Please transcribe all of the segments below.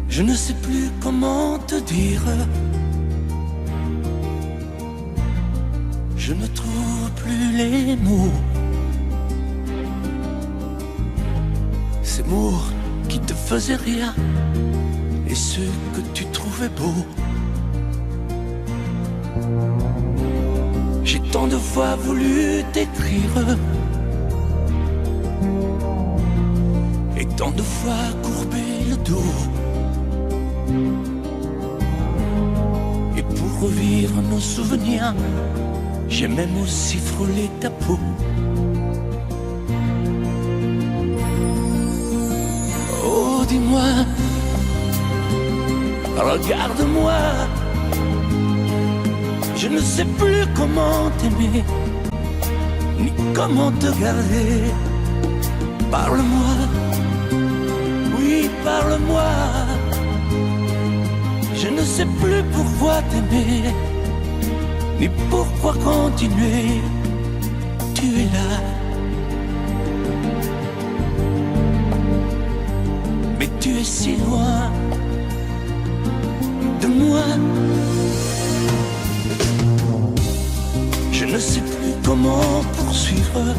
Je ne sais plus comment te dire. Je ne trouve plus les mots. Ces mots qui te faisaient rire et ceux que tu trouvais beaux. J'ai tant de fois voulu t'écrire et tant de fois courbé le dos. Et pour revivre nos souvenirs, j'ai même aussi frôlé ta peau. Oh, dis-moi, regarde-moi. Je ne sais plus comment t'aimer, ni comment te garder. Parle-moi, oui, parle-moi. Je ne sais plus pourquoi t'aimer, ni pourquoi continuer. Tu es là, mais tu es si loin de moi. Je ne sais plus comment poursuivre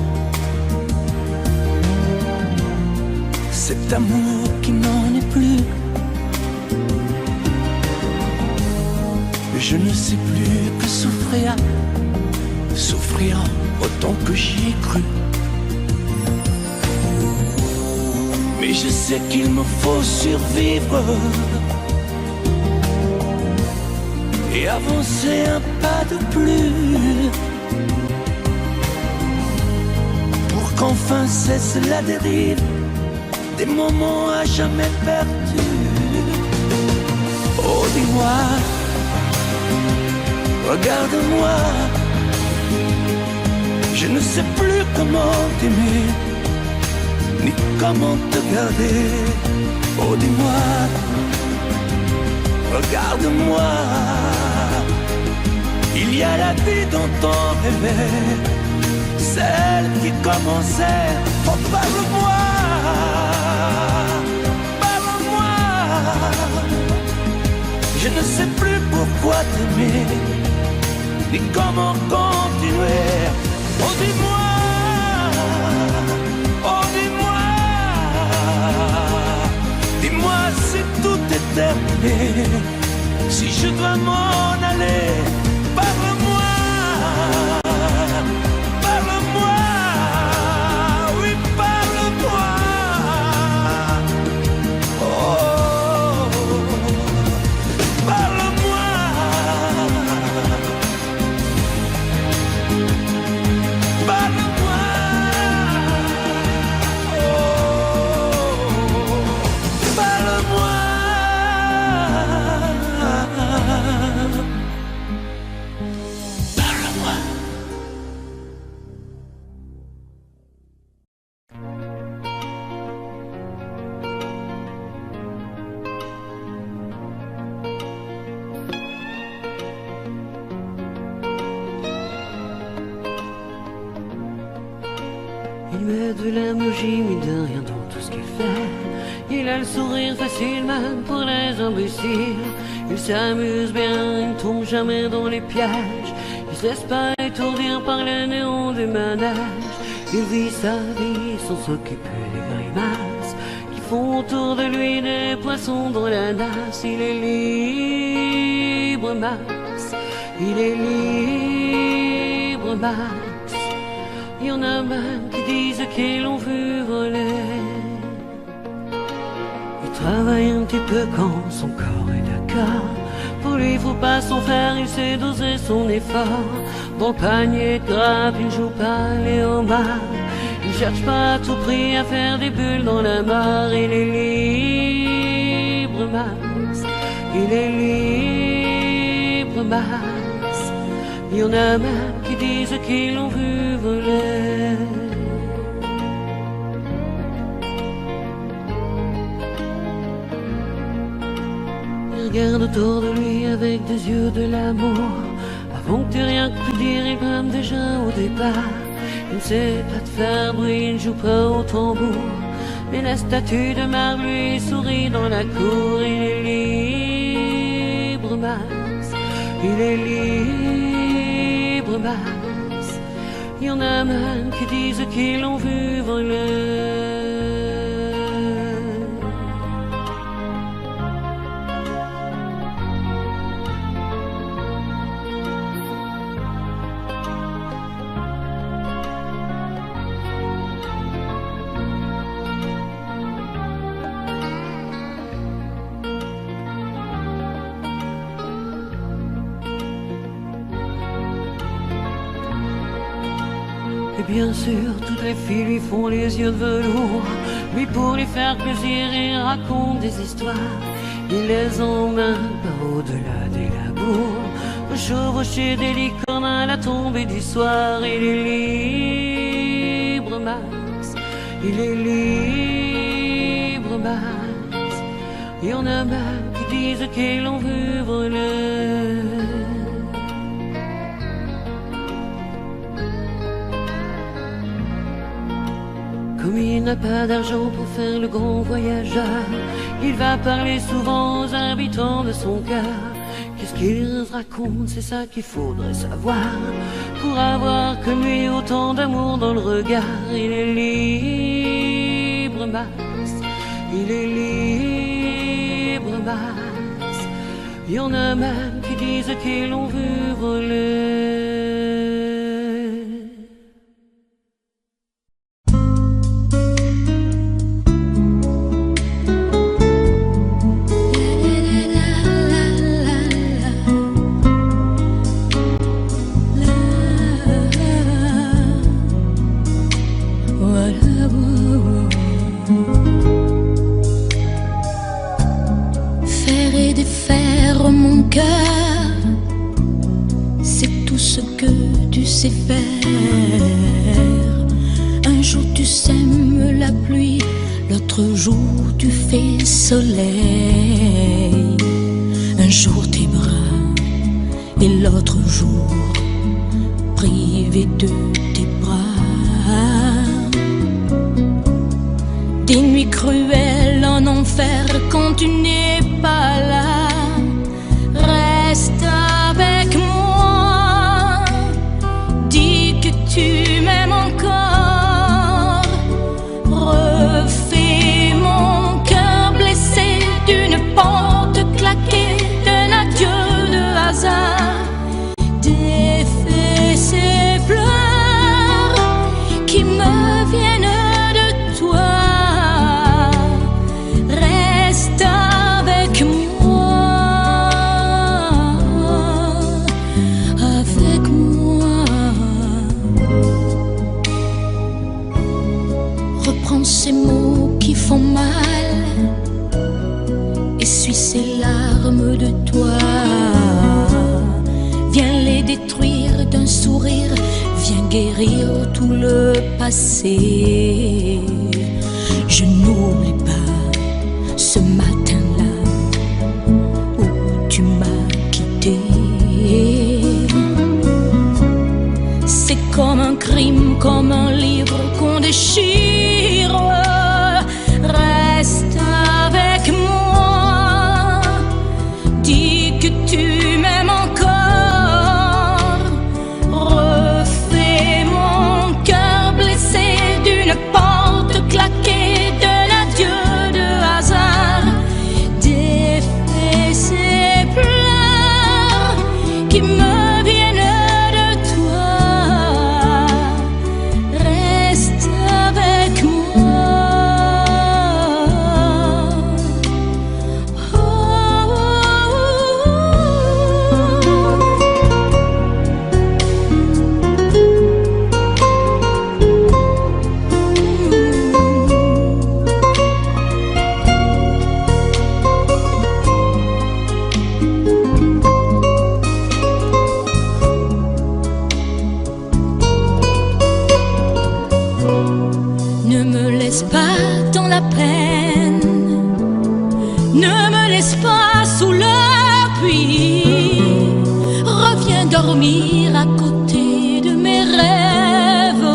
cet amour qui n'en est plus. Je ne sais plus que souffrir, souffrir autant que j'y ai cru. Mais je sais qu'il me faut survivre et avancer un pas de plus pour qu'enfin cesse la dérive des moments à jamais perdus. Oh, dis-moi, regarde-moi. Je ne sais plus comment t'aimer, ni comment te garder. Oh, dis-moi, regarde-moi. Il y a la vie dont on rêvait, celle qui commençait. Oh, parle-moi, parle-moi. Je ne sais plus pourquoi t'aimer, ni comment continuer. Oh, dis-moi, oh, dis-moi. Dis-moi si tout est terminé, si je dois m'en aller. Parle-moi, parle-moi, oui, parle-moi. Oh, parle-moi, parle-moi. Oh, parle-moi. Il met de la magie, mais de rien dans tout ce qu'il fait. Il a le sourire facile même pour les imbéciles. Il s'amuse bien, il tombe jamais dans les pièges. Il se laisse pas étourdir par les néons des manèges. Il vit sa vie sans s'occuper des grimaces qui font autour de lui des poissons dans la nasse. Il est libre, Max. Il est libre, Max. Il y en a même qui disent qu'ils l'ont vu voler. Il travaille un petit peu quand son corps est d'accord. Pour lui, faut pas s'en faire, il sait doser son effort. Dans le panier de grappe, il joue pas les homards. Il cherche pas à tout prix à faire des bulles dans la mare. Il est libre, Max. Il est libre, Max. Il y en a même qui disent qu'ils l'ont vu voler. Il regarde autour de lui avec des yeux de l'amour. Avant que tu aies rien pu dire, il brame déjà au départ. Il ne sait pas te faire bruit, il ne joue pas au tambour. Mais la statue de marbre lui sourit dans la cour. Il est libre, Max. Il est libre, Max. Il y en a même qui disent qu'ils l'ont vu voler. Et bien sûr, toutes les filles lui font les yeux de velours. Lui, pour lui faire plaisir, il raconte des histoires. Il les emmène par au-delà des labours, chevaucher des licornes à la tombée du soir. Il est libre, Max. Il est libre, Max. Il y en a même qui disent qu'ils l'ont vu voler. Comme il n'a pas d'argent pour faire le grand voyageur, il va parler souvent aux habitants de son cœur. Qu'est-ce qu'il raconte, c'est ça qu'il faudrait savoir, pour avoir comme lui autant d'amour dans le regard. Il est libre, Max. Il est libre, Max. Il y en a même qui disent qu'ils l'ont vu voler. Faire et défaire mon cœur, c'est tout ce que tu sais faire. Un jour tu sèmes la pluie, l'autre jour tu fais soleil. Un jour tes bras et l'autre jour privé de tes bras. Des nuits cruelles en enfer quand tu n'es pas là. Reste avec moi, dis que tu m'aimes encore. Refais mon cœur blessé d'une porte claquée, d'un adieu de hasard. Défais ces pleurs qui me viennent de toi. Ces mots qui font mal, essuie ces larmes de toi. Viens les détruire d'un sourire, viens guérir tout le passé. Je n'oublie pas ce matin-là où tu m'as quitté. C'est comme un crime, comme un livre qu'on déchire. Reste avec moi, dis que tu m'aimes encore. Refais mon cœur blessé d'une porte claquée, d'un adieu de hasard. Défais ces pleurs qui me viennent de toi. Reste avec moi. Ne me laisse pas dans la peine, ne me laisse pas sous la pluie. Reviens dormir à côté de mes rêves.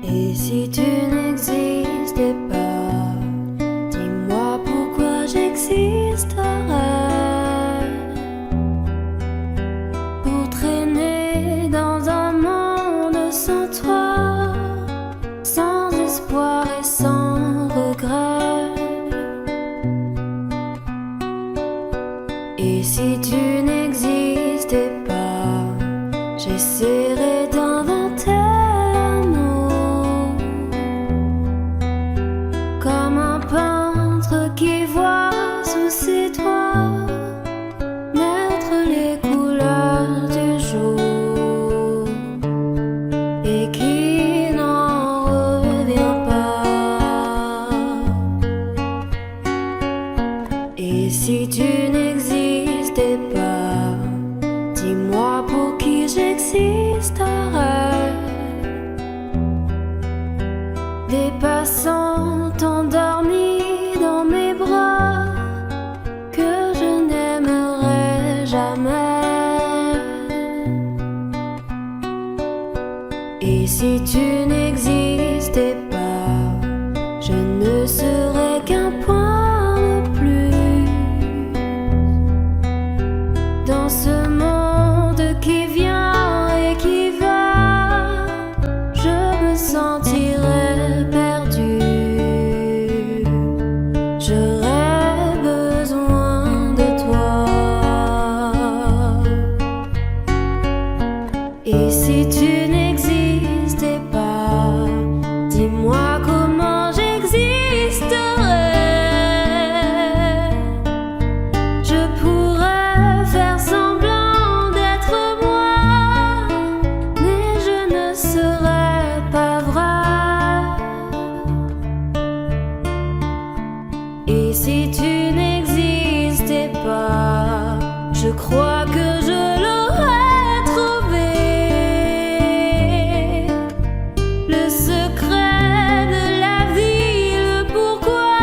Et si tu n'existais pas, dis-moi pourquoi j'existerais. Pour traîner dans un monde sans toi, sans espoir et sans regret. Et si tu n'existais pas, j'essaierais d'inventer un mot, comme un peintre qui voit sous ses doigts naître les couleurs du jour et qui n'en revient pas. Et si tu n'existais pas, dis-moi pour qui j'existerais. Des passants endormis dans mes bras que je n'aimerais jamais. Et si tu n'existais pas, je ne serais qu'un point de plus dans ce monde qui vient et qui va. Je me sentirais perdu. J'aurais besoin de toi. Et si tu n'existais pas, dis-moi comment j'existerais. Je pourrais faire semblant d'être moi, mais je ne serais pas vrai. Et si tu n'existais pas, je crois que je l'aurais trouvé. Le secret de la vie, le pourquoi,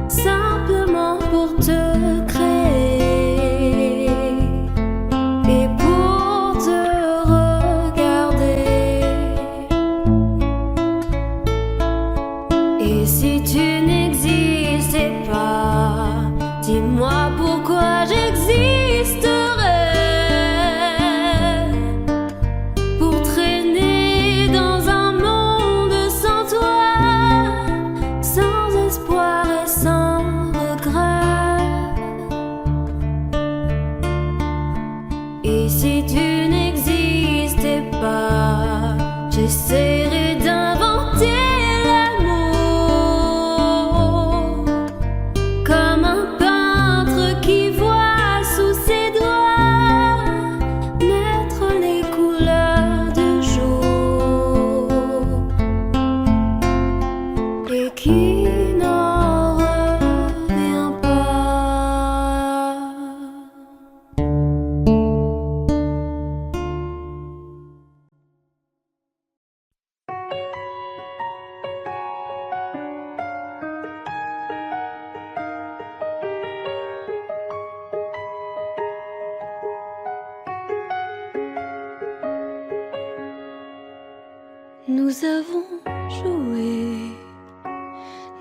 simplement pour te créer et pour te regarder. Et si tu n'existais pas, dis-moi pourquoi j'existerais. Pour traîner dans un monde sans toi, sans espoir et sans regret. Et si tu n'existais pas, j'essaierais d'inventer l'amour, comme un peintre qui voit sous ses doigts naître les couleurs du jour et qui n'en revient pas. Nous avons joué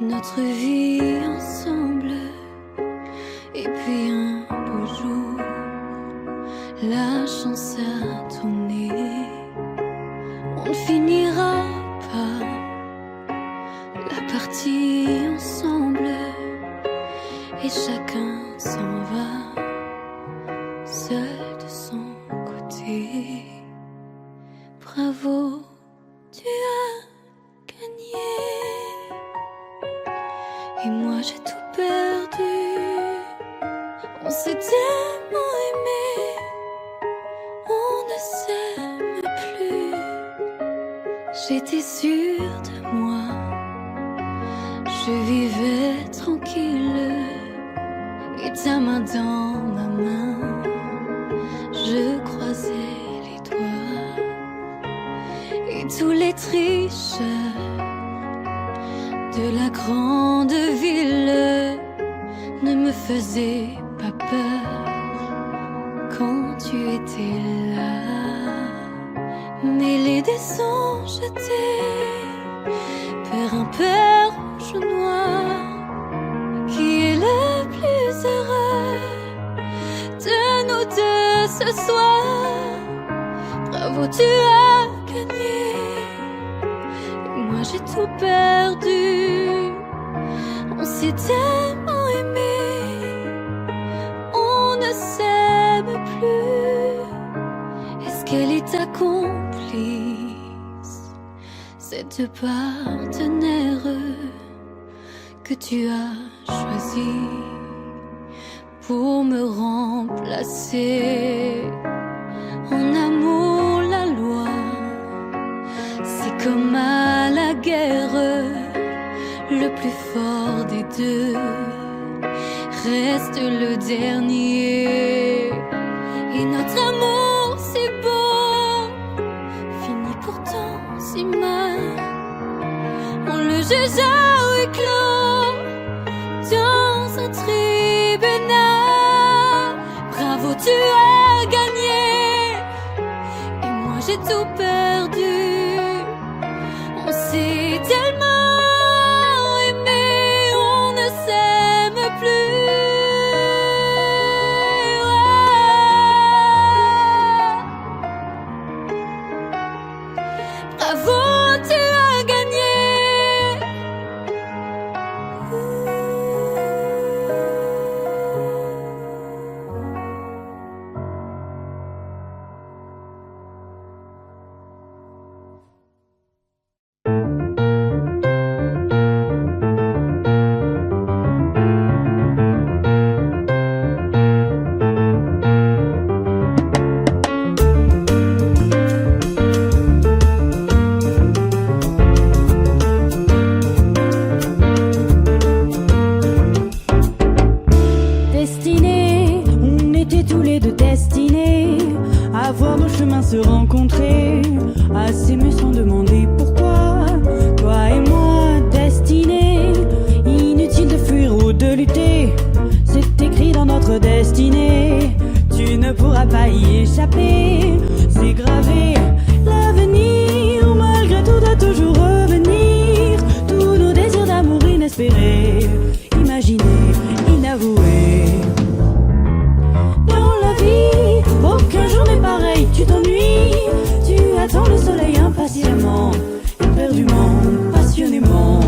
notre vie ensemble, et puis un beau jour, la chance a tourné. On ne finira pas la partie ensemble, et chacun s'en va seul de son côté. Bravo, tu as gagné, et moi j'ai tout perdu. On s'est tellement aimé, on ne s'aime plus. J'étais sûre de moi, je vivais tranquille, et ta main dans ma main, je croisais les doigts. Et tous les tricheurs de la grande ville ne me faisaient pas peur quand tu étais là. Mêlé des sons jetés vers un père rouge ou noir. Qui est le plus heureux de nous deux ce soir? Bravo, tu as gagné. Et moi j'ai tout perdu. On s'est tellement aimé, on ne s'aime plus. Est-ce qu'elle est ta complice, cette partenaire que tu as choisi pour me remplacer? En amour, la loi, c'est comme à la guerre, le plus fort des deux reste le dernier. Et notre amour si beau finit pourtant si mal. On le juge à huis clos dans un tribunal. Bravo, tu as gagné et moi j'ai tout perdu. On s'est tellement aimé, on ne s'aime plus. Bravo, tu as gagné. Destinés, on était tous les deux destinés à voir nos chemins se rencontrer, à s'aimer sans demander pourquoi. Toi et moi, destinés, inutile de fuir ou de lutter, c'est écrit dans notre destinée. Tu ne pourras pas y échapper, c'est gravé. L'avenir, malgré tout, doit toujours revenir. Tous nos désirs d'amour inespérés, imaginés, inavoués. Dans la vie, aucun jour n'est pareil, tu t'ennuies. Tu attends le soleil impatiemment, éperdument, passionnément.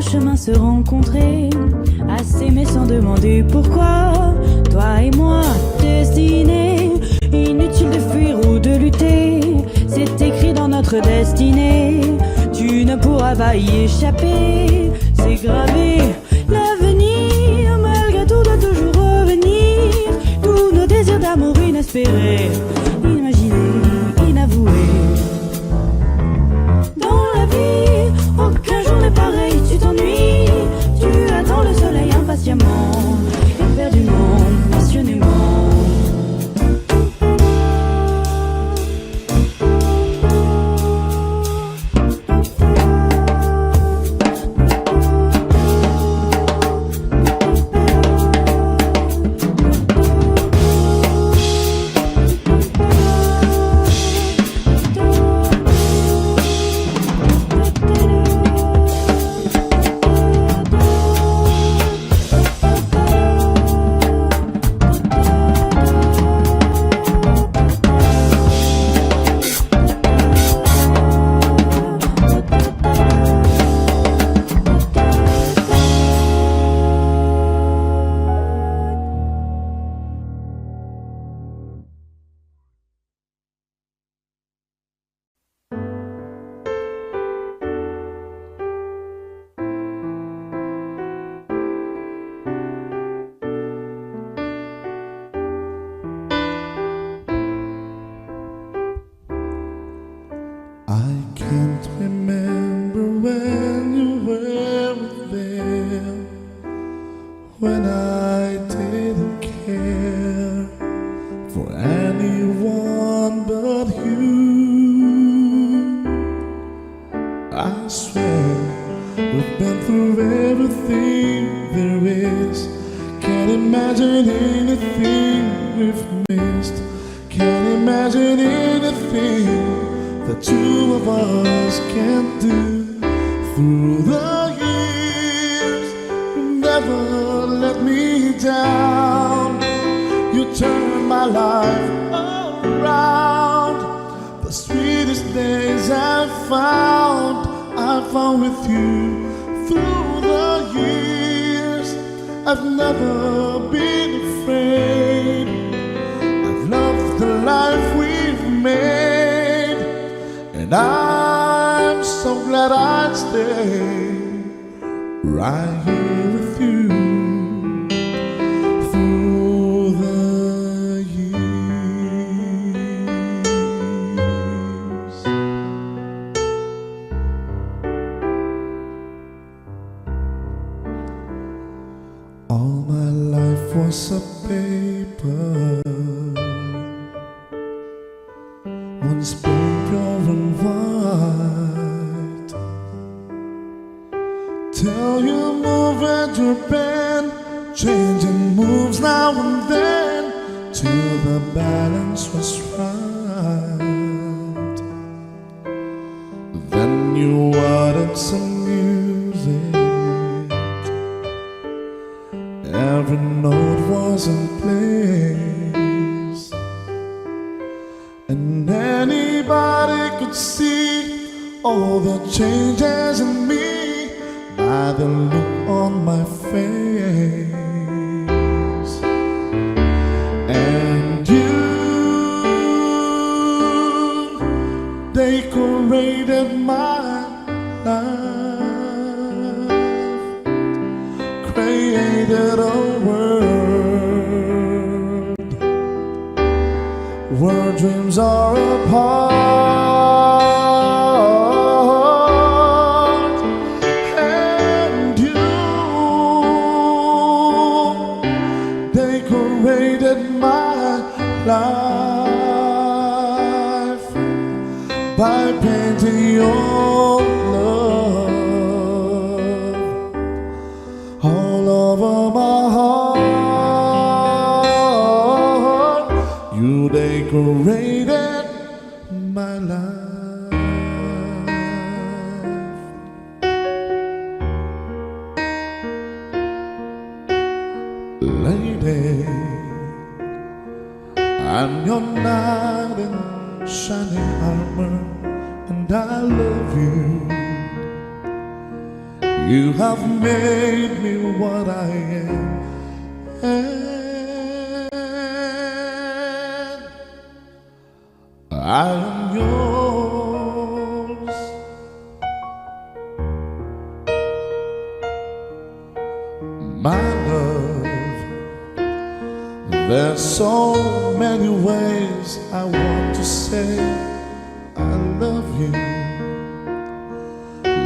nos chemins se rencontrer, à s'aimer sans demander pourquoi. Toi et moi, destinés, inutile de fuir ou de lutter, c'est écrit dans notre destinée. Tu ne pourras pas y échapper, c'est gravé. L'avenir, malgré tout, doit toujours revenir. Tous nos désirs d'amour inespérés, imaginés, inavoués. Dans la vie, aucun jour n'est pareil, tu t'ennuies. Tu attends le soleil impatiemment, éperdument, passionnément. When I didn't care for anyone but you, I swear we've been through everything there is. Can't imagine anything we've missed. Can't imagine anything the two of us can't do. Through the years, you never let me down. You turned my life around. The sweetest days I found with you. Through the years, I've never been afraid. I've loved the life we've made, and I'm so glad I'd stay right here with you through the years. All my life was a paper, once pure and white, till you move at your bend, changing moves now and then, till the balance was right. Then you added some music, every note was in place, and anybody could see all the changes in me by the look on my face. And you decorated my life, created a world where dreams are apart. And you decorated my life by painting your love all over my heart. You decorated my life. Lady, I'm your knight in shining armor, and I love you. You have made me what I am, and I am yours. My love, there's so many ways I want to say I love you.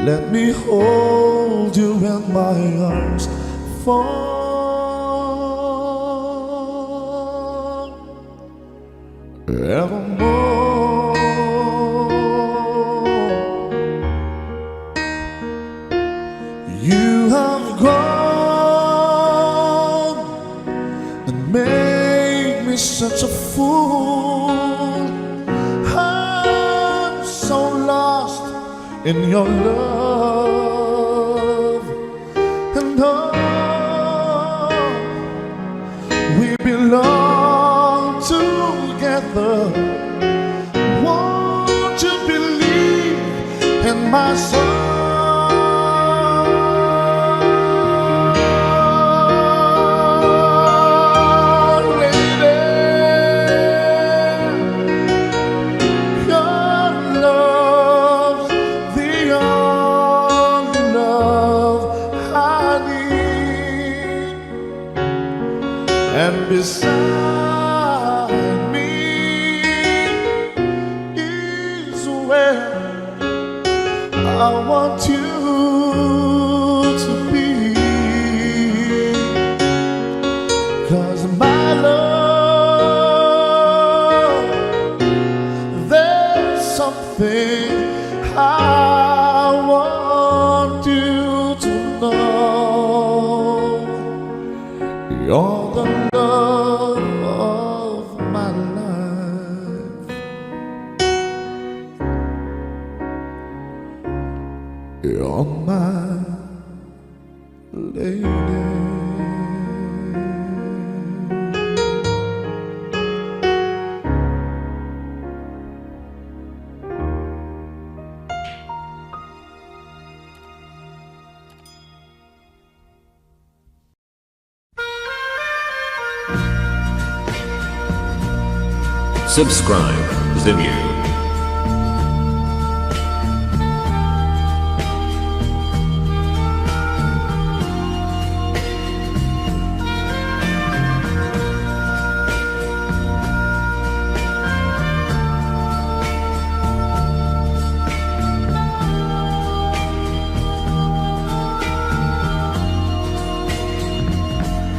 Let me hold you in my arms forevermore. You have gone and made me such a fool. I'm so lost in your love, and oh, we belong together. Won't you believe in my soul? And beside me is where I want you to be. 'Cause my love, there's something I want you to know. You're the love of my life. You're my lady. Subscribe Zimyu.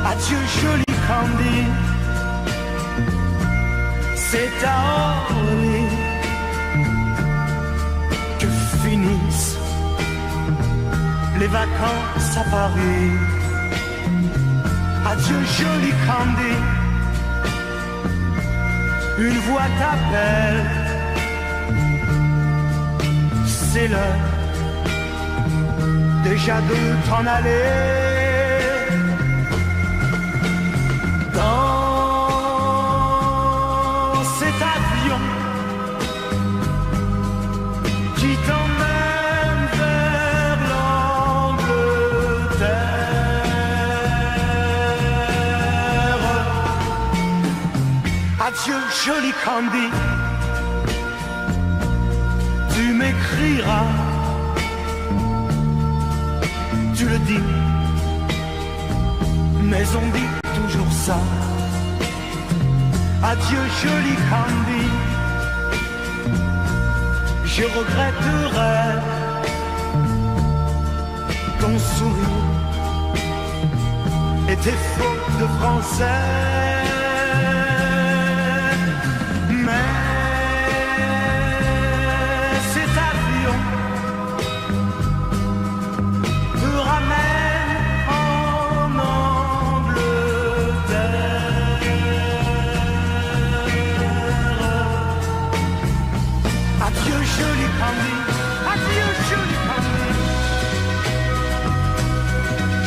Adieu joli Candy, c'est à Orly que finissent les vacances à Paris. Adieu joli Candy, une voix t'appelle, c'est l'heure déjà de t'en aller. Dans cet avion qui t'emmène vers l'Angleterre. Adieu joli Candy, tu m'écriras, tu le dis, mais on dit toujours ça. Adieu joli Candy, je regretterai ton sourire et tes fautes de français. Mais cet avion te ramène en Angleterre. Adieu joli Candy, adieu joli Candy,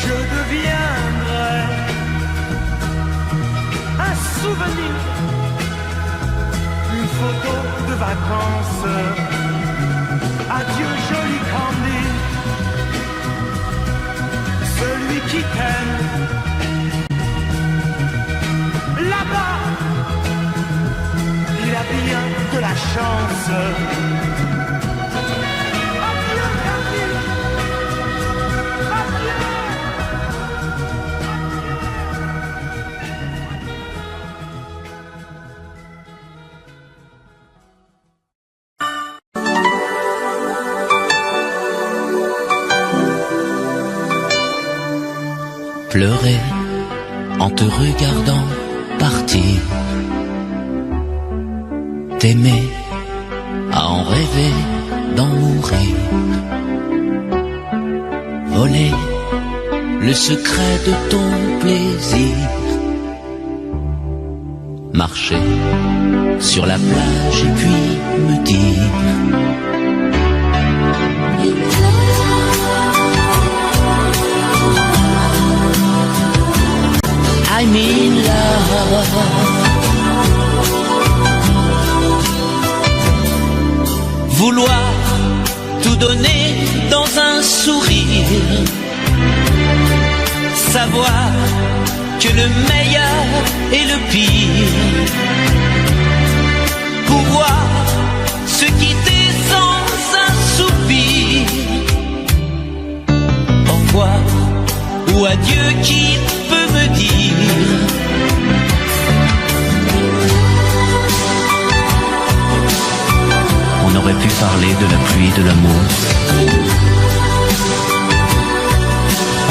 je deviendrai un souvenir, une photo de vacances. Adieu joli Candy, celui qui t'aime. Là-bas, il a bien de la chance. Adieu, Cathy. Adieu. Pleurer en te regardant partir, t'aimer à en rêver d'en mourir, voler le secret de ton plaisir, marcher sur la plage et puis me dire I'm in love. Vouloir tout donner dans un sourire, savoir que le meilleur et le pire, pouvoir se quitter sans un soupir, au revoir ou adieu, qui peut me dire on aurait pu parler de la pluie, de l'amour,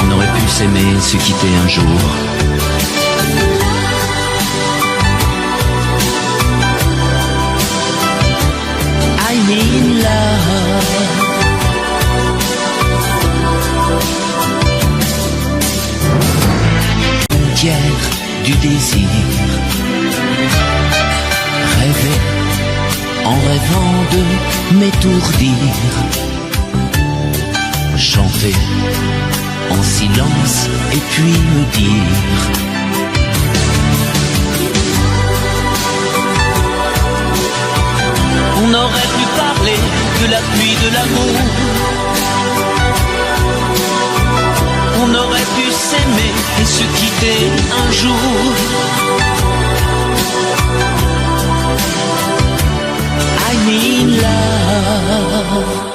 on aurait pu s'aimer et se quitter un jour. I'm in love. Du désir, rêver en rêvant de m'étourdir, chanter en silence et puis me dire on aurait pu parler de la pluie, de l'amour, on aurait pu s'aimer et se quitter un jour. I'm in love.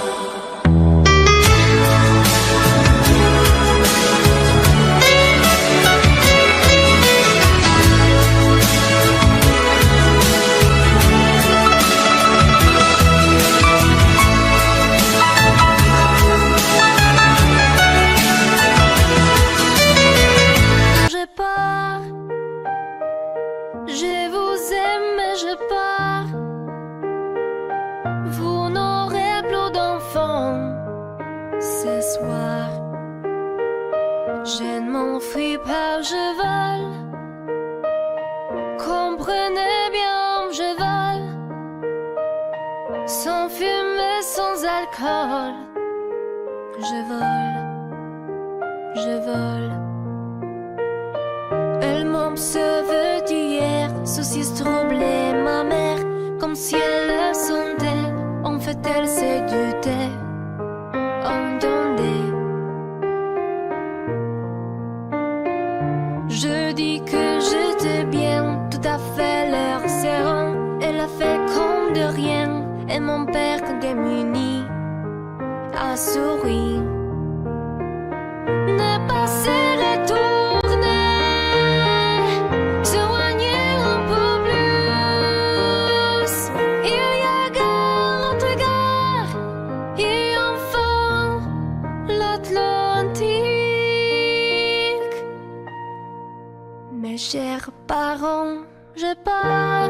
Mes chers parents, je pars.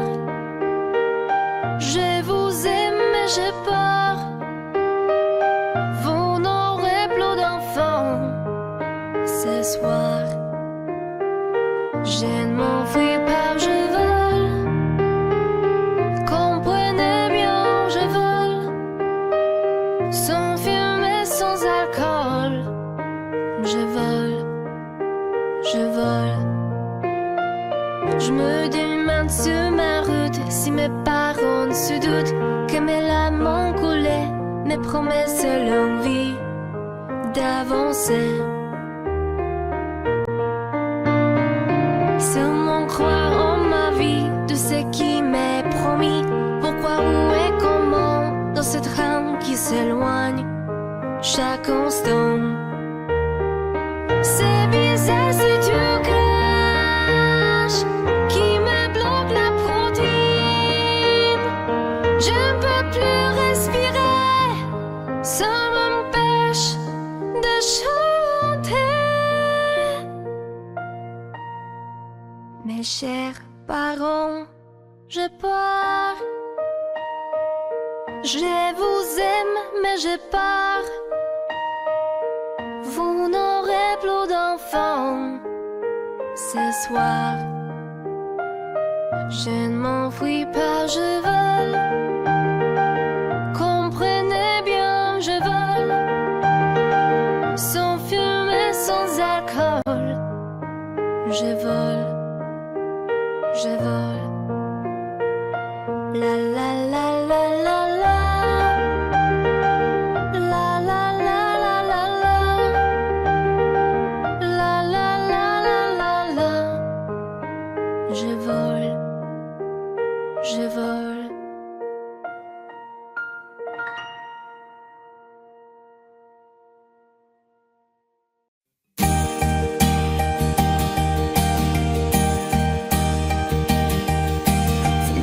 Je vous aime, mais je pars. Vous n'aurez plus d'enfants ce soir. Je ne m'enfuis pas, je vole. Comprenez bien, je vole. Sans fumée, sans alcool. Je vole, je vole. Je me demande sur ma route si mes parents se doutent que mes larmes ont coulé, mes promesses l'envie d'avancer. chaque instant. Ces visages si tu craches qui me bloquent la protéine. Je ne peux plus respirer, ça m'empêche de chanter. Mes chers parents, je pars. Je vous aime, mais j'ai peur. Vous n'aurez plus d'enfants ce soir. Je ne m'enfuis pas, je vole. Comprenez bien, je vole. Sans fumée, sans alcool. Je vole, je vole. La la la la la la. La la la la la la. La la la la la la. Je vole, je vole.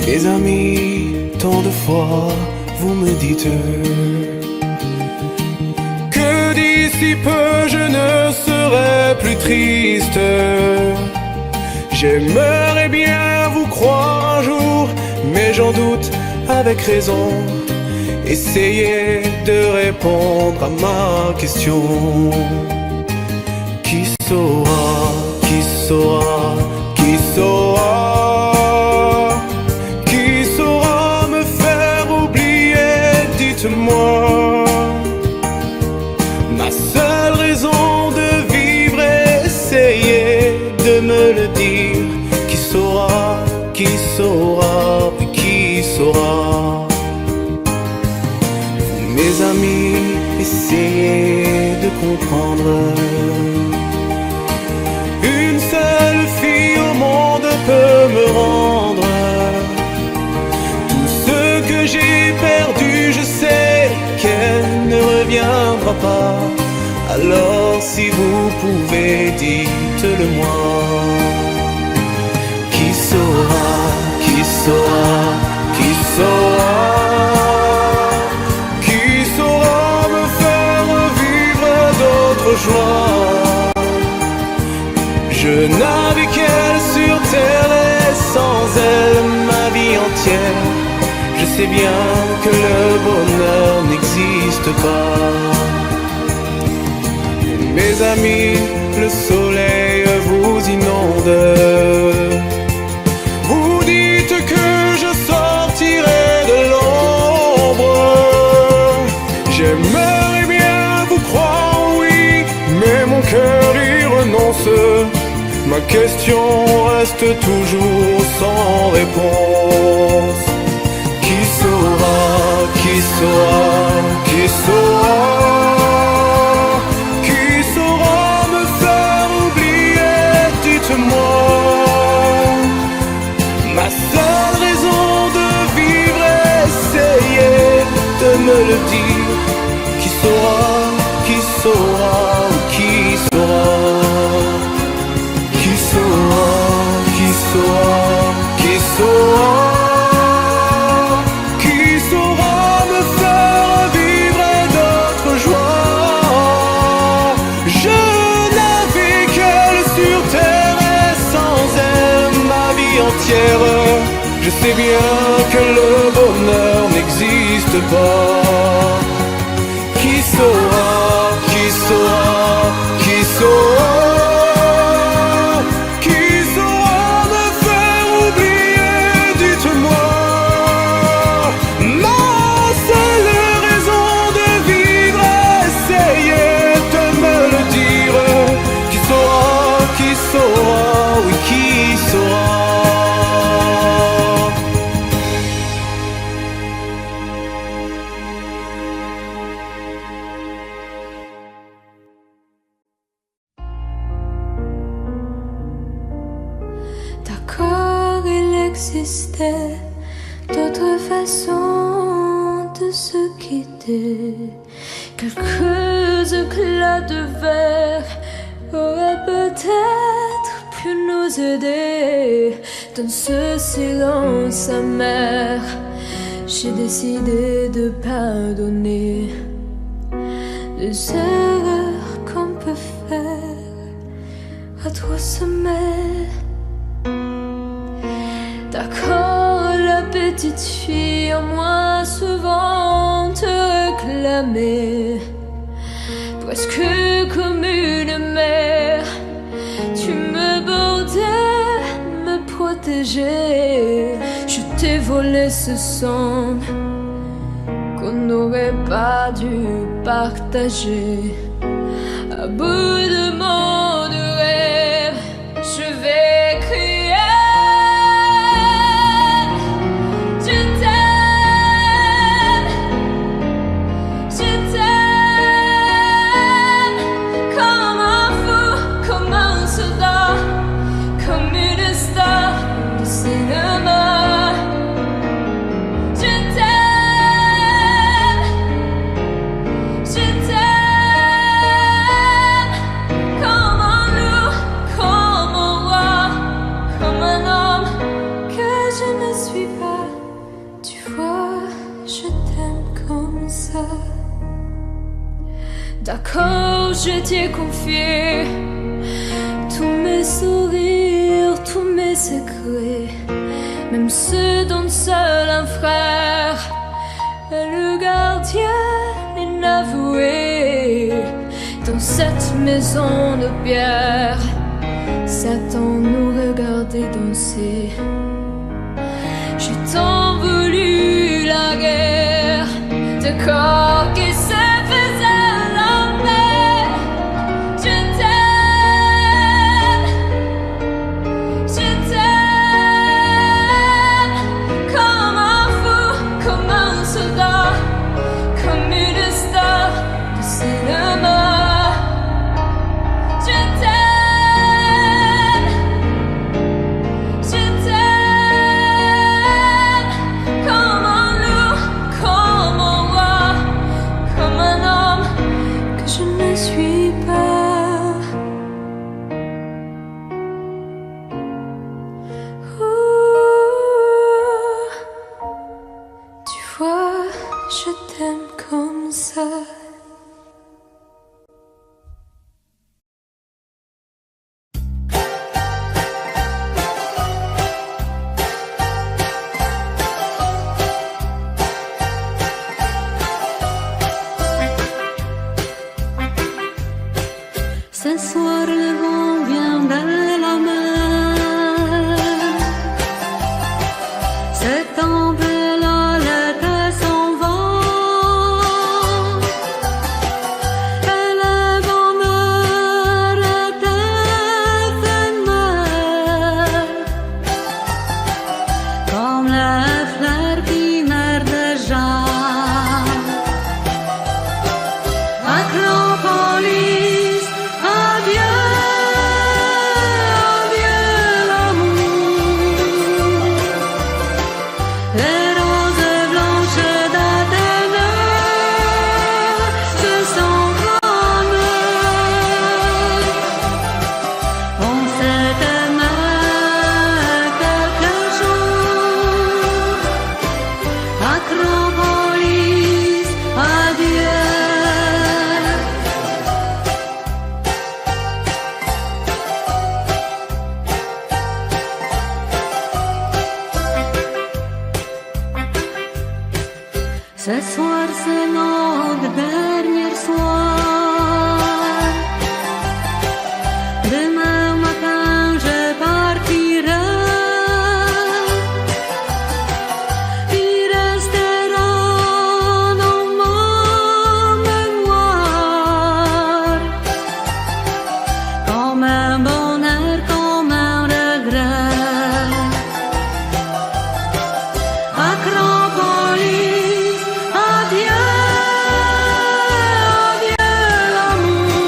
Mes amis, tant de fois, vous me dites que d'ici peu je ne serai plus triste. J'aimerais bien vous croire un jour, mais j'en doute avec raison. Essayez de répondre à ma question. Qui saura, qui saura, qui saura? Moi, ma seule raison de vivre, essayez de me le dire. Qui saura, qui saura, qui saura? Vous, mes amis, essayez de comprendre. Une seule fille au monde peut me rendre tout ce que j'ai perdu. Je sais qu'elle ne reviendra pas. Alors si vous pouvez, dites-le moi. Qui saura, qui saura, qui saura? Qui saura me faire vivre d'autres joies? Je n'avais qu'elle sur terre et sans elle ma vie entière. Je sais bien que le bonheur n'existe pas. Mes amis, le soleil vous inonde. Vous dites que je sortirai de l'ombre. J'aimerais bien vous croire, oui, mais mon cœur y renonce. Ma question reste toujours sans réponse. Qui saura, qui saura, qui saura? Qui saura me faire oublier? Dites-moi. Ma seule raison de vivre, essayez de me le dire. Qui saura, qui saura, qui saura? Qui saura, qui saura, qui saura? Je sais bien que le bonheur n'existe pas. Qui saura, qui saura, qui saura? Qui saura me faire oublier? Dites-moi. Ma seule raison de vivre, essayez de me le dire. Qui saura, oui, qui saura? Existait d'autres façons de se quitter Quelques éclats de verre auraient peut-être pu nous aider dans ce silence amer. J'ai décidé de pardonner les erreurs qu'on peut faire à trop sommet. D'accord, la petite fille en moi souvent te réclamait, presque comme une mère. Tu me bordais, me protégeais. Je t'ai volé ce sang qu'on n'aurait pas dû partager. À bout de mots de rêve, je vais crier. D'accord, je t'ai confié tous mes sourires, tous mes secrets, même ceux dont seul un frère est le gardien inavoué. Dans cette maison de pierre, Satan nous regardait danser. J'ai tant voulu la guerre de corps qui se faisait. Ce soir le vent vient de la mer. Cette tempête s'en va. Et le bonheur est éphémère, comme les fleurs qui meurent déjà. Acropolis, adieu, adieu l'amour. Les roses blanches d'Athènes se sont fanées. On s'est aimé quelques jours. Acropolis, adieu. Ce soir, c'est notre dernier soir. Demain matin, je partirai. Il restera dans ma mémoire comme un bonheur, comme un regret. Acropolis, adieu, adieu l'amour.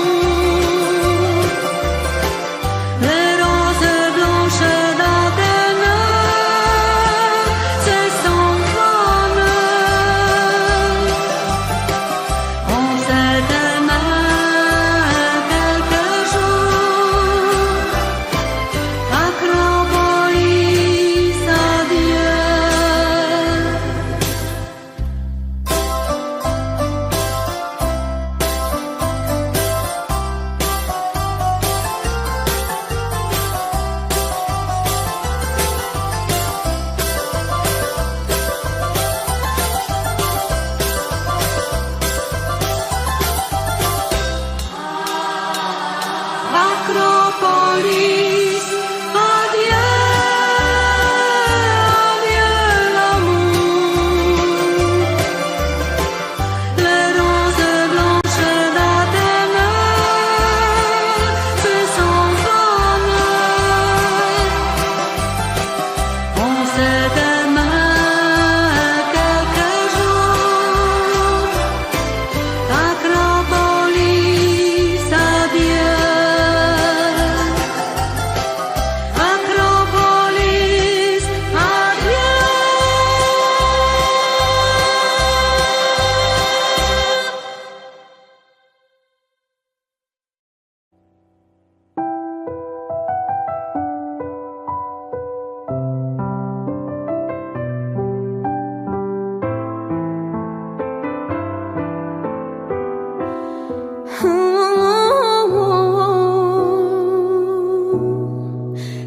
Acropolis, adieu, adieu l'amour. Les roses blanches dans tes mains se s'envolent. On s'est aimé quelques jours. Acropolis, adieu. Acropolis, adieu.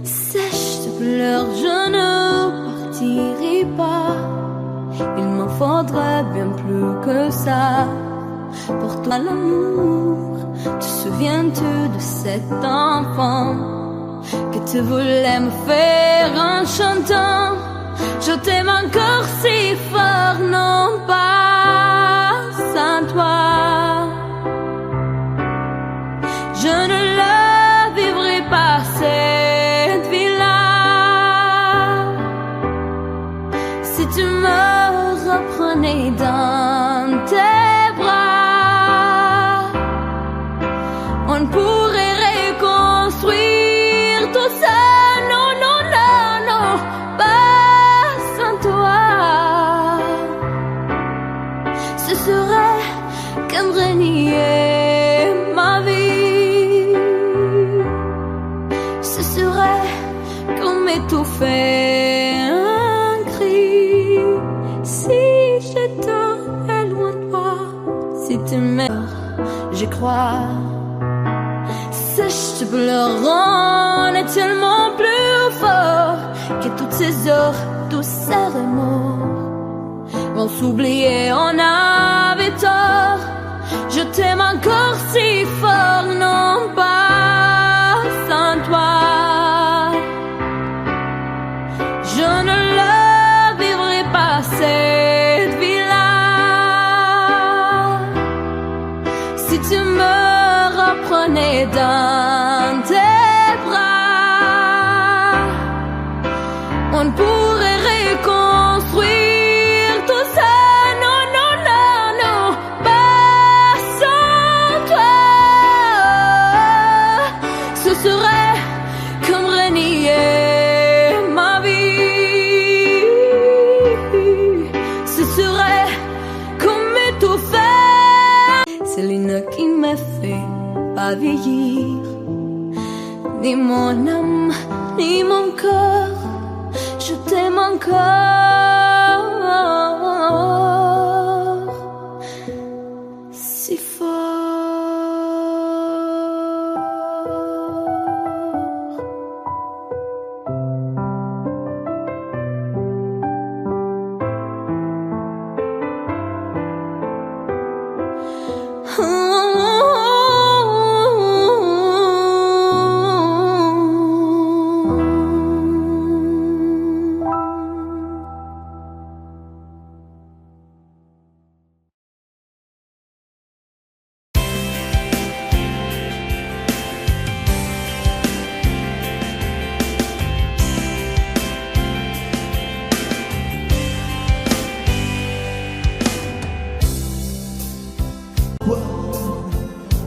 Sèche de pleurs, je ne partirai pas. Il m'en faudrait bien plus que ça. Pour toi l'amour, te souviens-tu de cet enfant que tu voulais me faire en chantant? Je t'aime encore si fort, non pas sans toi. Je ne la vivrai pas cette vie-là. Si tu me reprenais dans tes bras, on pourrait reconstruire tout ça. Non, non, non, non, pas sans toi. Ce serait comme renier ma vie. Ce serait comme étouffer un cri. Si j'étais loin de toi, si tu meurs, je crois. Sèche, tu pleurant est tellement plus fort que toutes ces heures, tous ces remords vont s'oublier, on avait tort. Je t'aime encore si fort, non pas sans toi. Je ne la vivrai pas cette vie-là. Si tu me reprenais dans tes bras, on pourrait reconstruire tout ça. Non, non, non, non, pas sans toi. Ce serait comme renier ma vie. Ce serait comme étouffer. C'est l'une qui me fait pas vieillir, ni mon âme, ni mon cœur. Je t'aime encore si fort.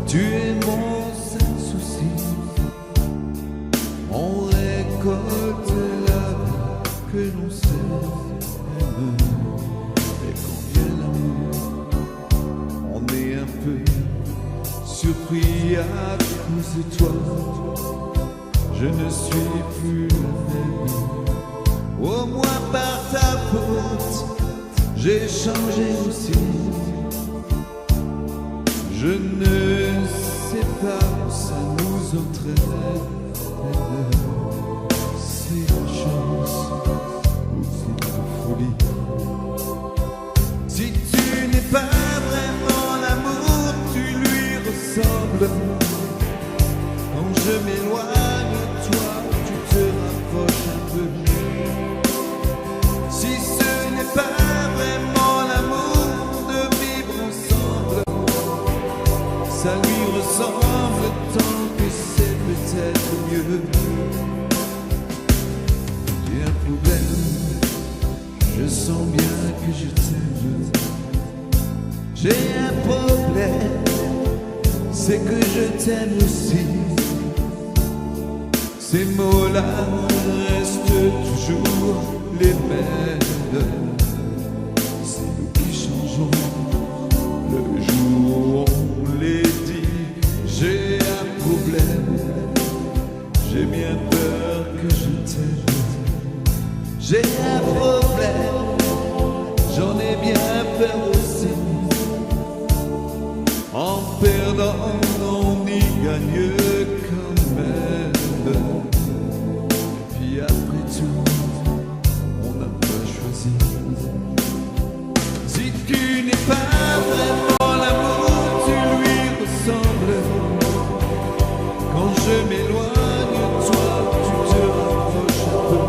Tu es mon seul souci. On récolte la vie que l'on sème. Et quand vient l'amour, on est un peu surpris à cause de toi. Je ne suis plus le même. Au moins par ta faute, j'ai changé aussi. Je ne sais pas où ça nous entraîne. C'est la chance ou c'est la folie. Si tu n'es pas vraiment l'amour, tu lui ressembles. Quand je m'éloigne mieux. J'ai un problème, je sens bien que je t'aime. J'ai un problème, c'est que je t'aime aussi. Ces mots-là restent toujours les mêmes. C'est nous qui changeons le jour où on les dit. J'ai un problème, j'ai bien peur que je t'aime. J'ai un problème, j'en ai bien peur aussi. En perdant, on y gagne quand même. Puis après tout, on n'a pas choisi. Si tu n'es pas vraiment l'amour, tu lui ressembles. Quand je m'éloigne, toi, tu te rapproches un peu.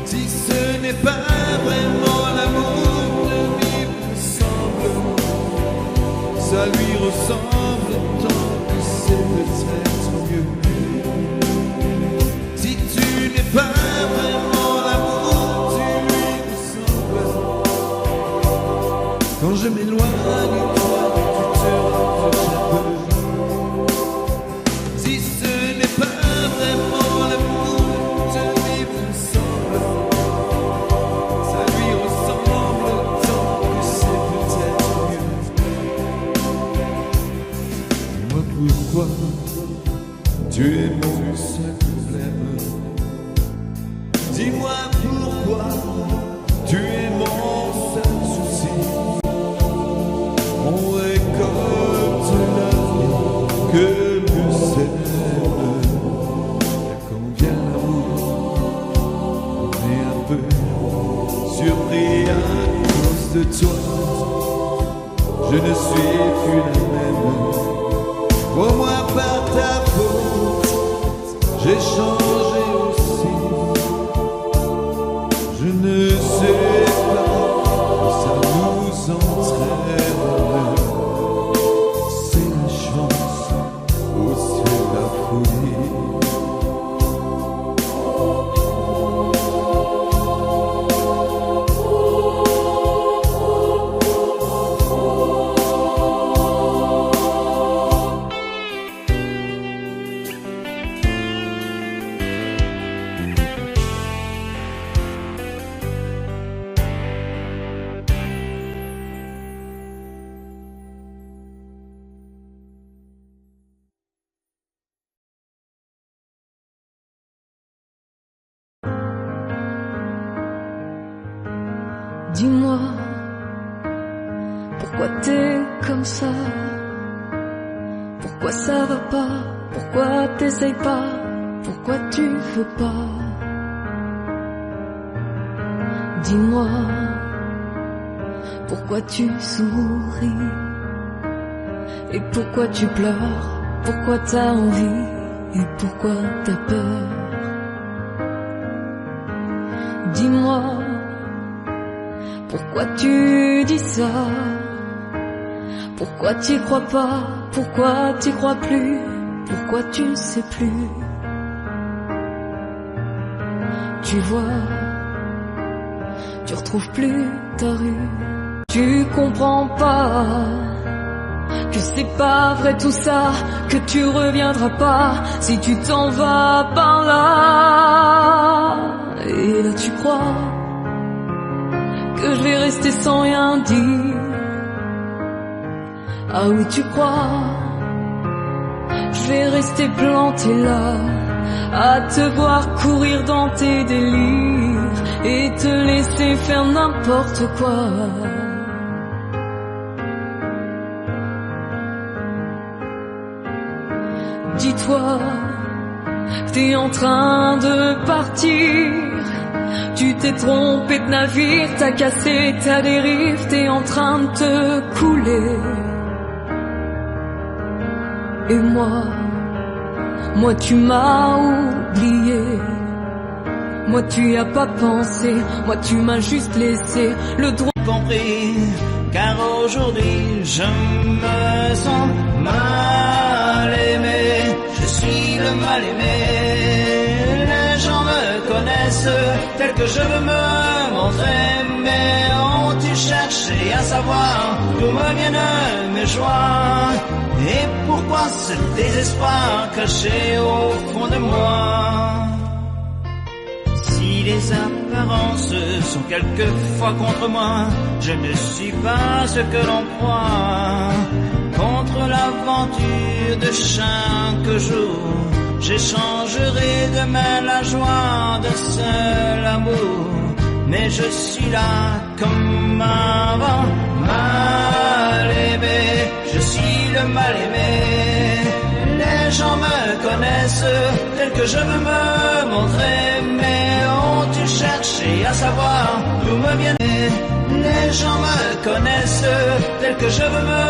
Si ce n'est pas vraiment l'amour, de vivre ensemble, ça lui ressemble tant que c'est peut-être mieux. Si tu n'es pas vraiment l'amour, tu lui ressembles. Quand je m'éloigne, toi, tu te rapproches un peu. Si ce n'est pas vraiment l'amour de vivre ensemble, ça lui ressemble tant que c'est peut-être mieux. Dis-moi pourquoi tu es mon seul problème. Dis-moi pourquoi tu es mon seul souci. On récolte la vie que nous sème. Quand vient l'amour, on est un peu surpris à cause de toi. Je ne suis plus la même. Pour moi, par ta faute, j'ai changé aussi. Je ne sais pas où ça nous entraîne. C'est la chance ou c'est la folie. Dis-moi, pourquoi t'es comme ça? Pourquoi ça va pas? Pourquoi t'essayes pas? Pourquoi tu veux pas? Dis-moi, pourquoi tu souris? Et pourquoi tu pleures? Pourquoi t'as envie? Et pourquoi t'as peur? Dis-moi, pourquoi tu dis ça? Pourquoi t'y crois pas? Pourquoi t'y crois plus? Pourquoi tu ne sais plus? Tu vois, tu retrouves plus ta rue. Tu comprends pas que c'est pas vrai tout ça, que tu reviendras pas si tu t'en vas par là. Et là tu crois que je vais rester sans rien dire. Ah oui, tu crois, je vais rester planté là, à te voir courir dans tes délires et te laisser faire n'importe quoi. Dis-toi que t'es en train de partir. Tu t'es trompé de navire, t'as cassé ta dérive, t'es en train de te couler. Et moi tu m'as oublié. Moi tu y as pas pensé, moi tu m'as juste laissé le droit. Compris, car aujourd'hui je me sens mal aimé. Je suis le mal aimé. Les gens me connaissent tel que je veux me montrer, mais ont-ils cherché à savoir d'où me viennent mes joies? Et pourquoi ce désespoir caché au fond de moi? Si les apparences sont quelquefois contre moi, je ne suis pas ce que l'on croit. Contre l'aventure de chaque jour, j'échangerai demain la joie de seul amour. Mais je suis là comme avant, mal aimé, je suis le mal aimé. Les gens me connaissent tel que je veux me montrer, mais ont-ils cherché à savoir d'où me viennent? Les gens me connaissent tel que je veux me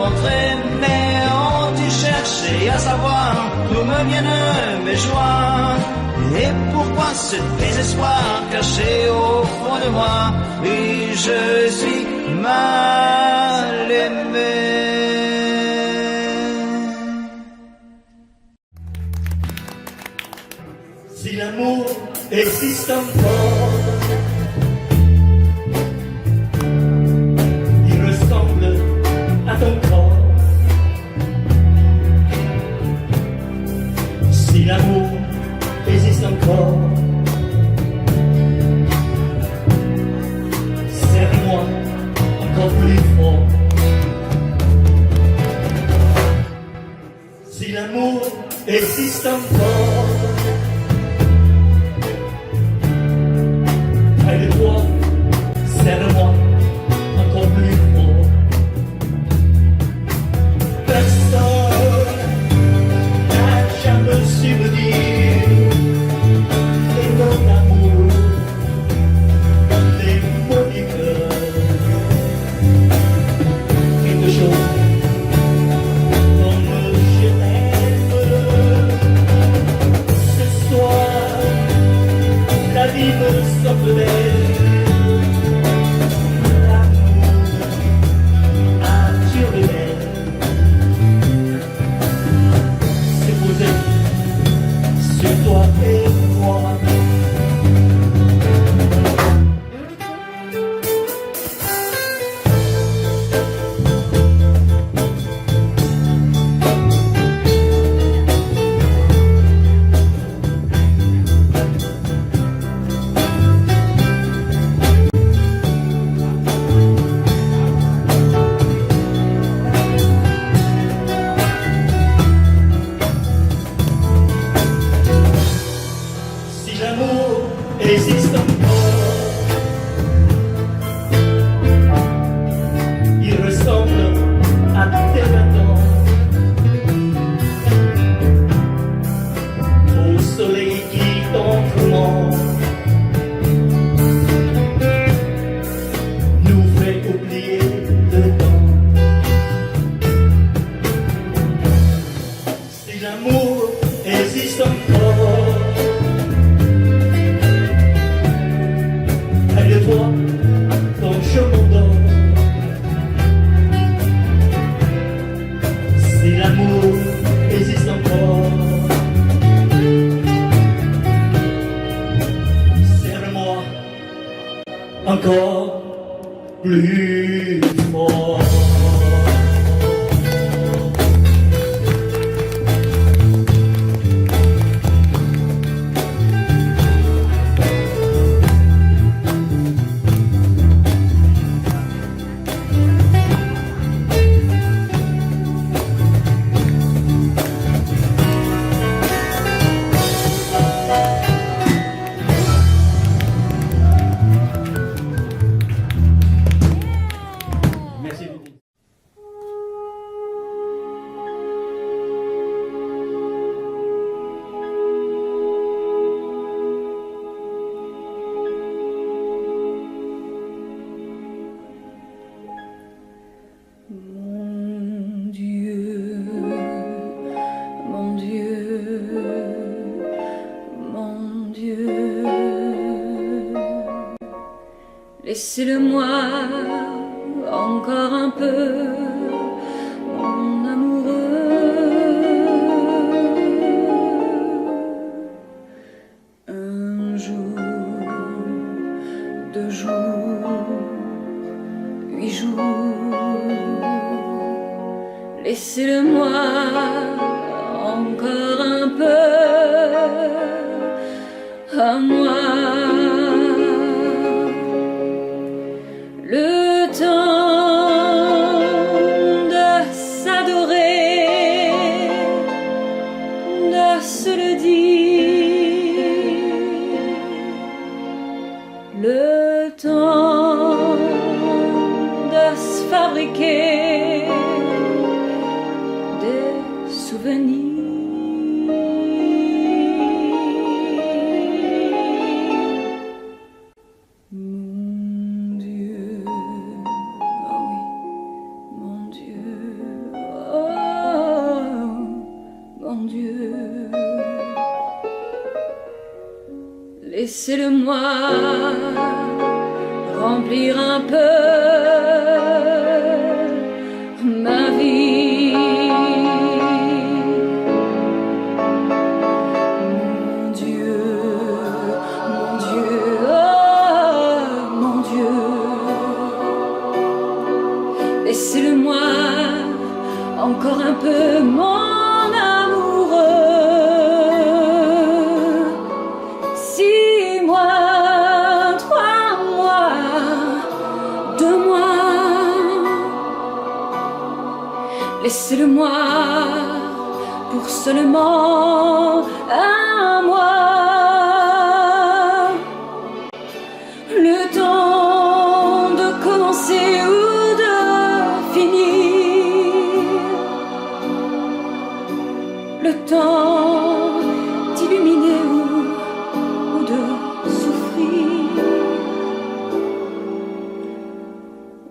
montrer, mais ont-ils cherché à savoir d'où me viennent mes joies? Et pourquoi ce désespoir caché au fond de moi? Oui, je suis mal aimé. Si l'amour existe encore, il ressemble à ton corps. Si l'amour existe encore, serre-moi encore plus fort. Si l'amour existe encore, près de toi, serre-moi encore plus fort. Personne n'a jamais su me dire les mots d'amour, les mots du cœur. Quelque chose comme je t'aime. Ce soir, la vie me semble belle. L'amour attire les lèvres. C'est posé sur toi et moi. Si l'amour existe encore, il ressemble à tes 20 ans, au soleil qui t'entoure, nous fait oublier le temps. Si l'amour existe encore, près de toi, quand je m'endors. Si l'amour existe encore, serre-moi encore plus fort. Merci beaucoup. Mon Dieu, mon Dieu, mon Dieu, laissez-le-moi encore un peu, mon amoureux. se le dire. Le temps de se fabriquer des souvenirs. Mon Dieu, oh oui, mon Dieu, oh mon Dieu, laissez-le-moi remplir un peu ma vie. Mon Dieu, mon Dieu, oh mon Dieu, laissez-le-moi encore un peu, mon amoureux. 6 mois, 3 mois, 2 mois, laissez-le-moi pour seulement 1 mois. Le temps de commencer ou de finir, le temps d'illuminer ou de souffrir.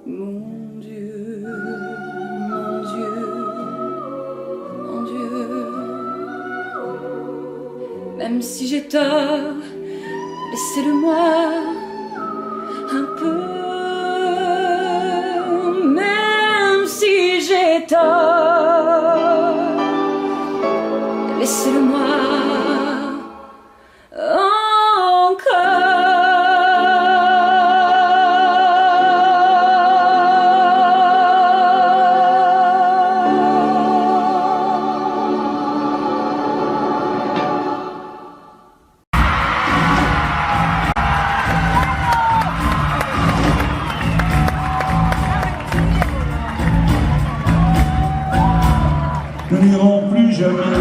Mon Dieu, mon Dieu, mon Dieu, même si j'ai tort, laissez-le-moi un peu. Même si j'ai tort, laissez-le-moi Nous n'irons plus jamais.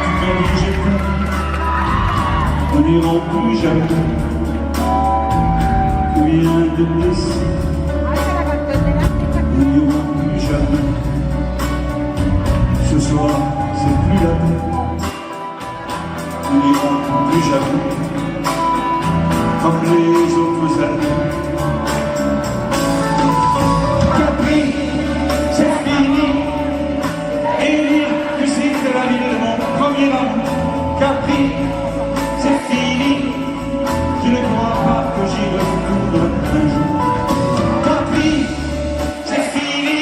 Tu m'as dit j'ai peur. Nous n'irons plus jamais. Rien de blessé. Nous n'irons plus jamais. Ce soir, c'est plus la peine. Nous n'irons plus jamais. Comme les autres années. Capri, c'est fini. Je ne crois pas que j'y retourne un jour. Capri, c'est fini.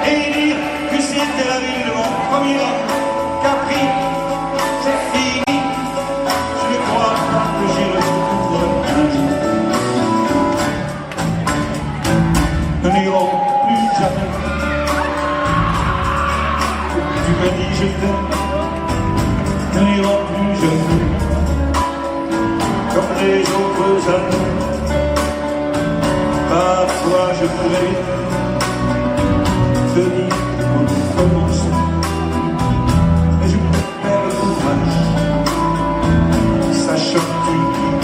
Et dire que c'était la ville de mon premier amour. Capri, c'est fini. Je ne crois pas que j'y retourne un jour. Nous n'irons plus jamais. Tu m'as dit je t'aime. Nous n'irons plus jamais, comme les autres années. Parfois je pourrais te dire qu'on commence, mais je perds le courage, sachant que tu dis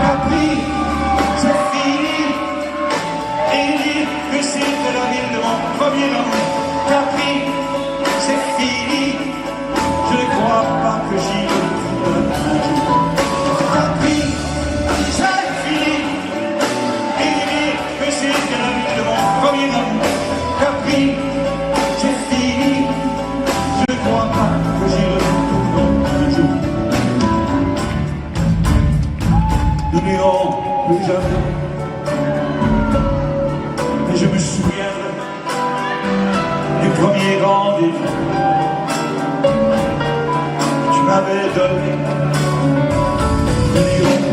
Capri, c'est fini, et dire que c'était la ville de mon premier amour. Capri, c'est fini, je ne crois pas que j'y retourne un jour. Capri, c'est fini, et dire que c'était la ville de mon premier amour. Capri, c'est fini, je ne crois pas que j'y retourne un jour. Nous n'irons plus jamais, mais je me souviens du premier rendez-vous que tu m'avais donné. Nous n'irons